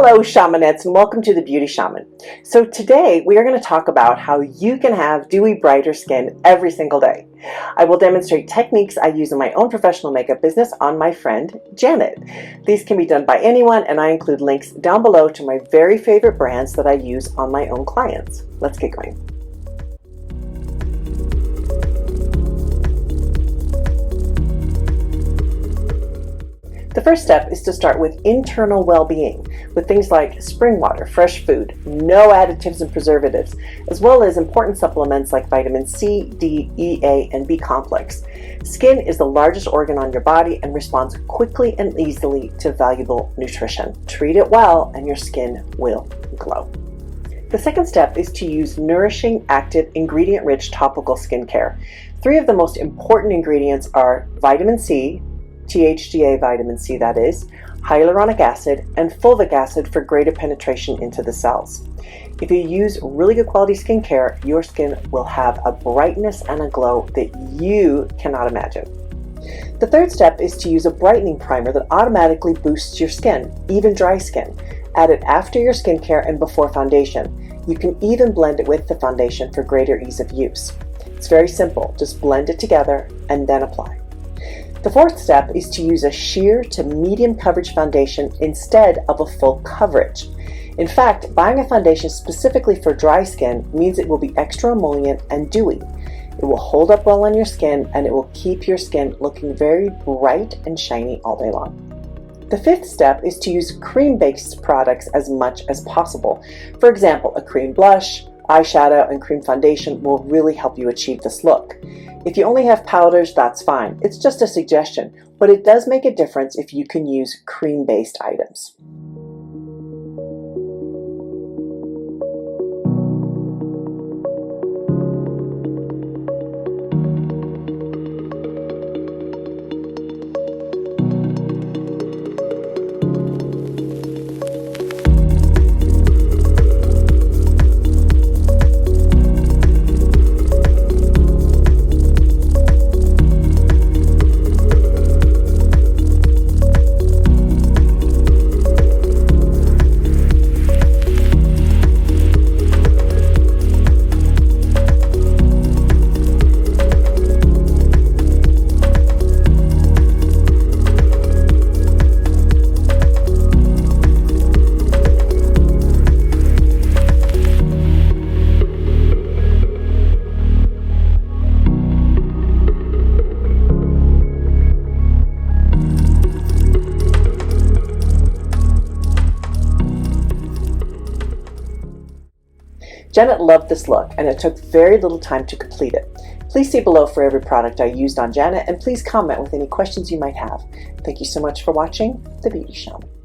Hello Shamanettes, and welcome to the Beauty Shaman. So today we are going to talk about how you can have dewy, brighter skin every single day. I will demonstrate techniques I use in my own professional makeup business on my friend Janet. These can be done by anyone, and I include links down below to my very favorite brands that I use on my own clients. Let's get going. The first step is to start with internal well-being with things like spring water, fresh food, no additives and preservatives, as well as important supplements like vitamin C, D, E, A, and B complex. Skin is the largest organ on your body and responds quickly and easily to valuable nutrition. Treat it well and your skin will glow. The second step is to use nourishing, active, ingredient-rich topical skincare. 3 of the most important ingredients are vitamin C, THCA vitamin C that is, hyaluronic acid, and fulvic acid for greater penetration into the cells. If you use really good quality skincare, your skin will have a brightness and a glow that you cannot imagine. The third step is to use a brightening primer that automatically boosts your skin, even dry skin. Add it after your skincare and before foundation. You can even blend it with the foundation for greater ease of use. It's very simple, just blend it together and then apply. The fourth step is to use a sheer to medium coverage foundation instead of a full coverage. In fact, buying a foundation specifically for dry skin means it will be extra emollient and dewy. It will hold up well on your skin and it will keep your skin looking very bright and shiny all day long. The fifth step is to use cream-based products as much as possible. For example, a cream blush, eyeshadow, and cream foundation will really help you achieve this look. If you only have powders, that's fine. It's just a suggestion, but it does make a difference if you can use cream-based items. Janet loved this look, and it took very little time to complete it. Please see below for every product I used on Janet, and please comment with any questions you might have. Thank you so much for watching The Beauty Shaman.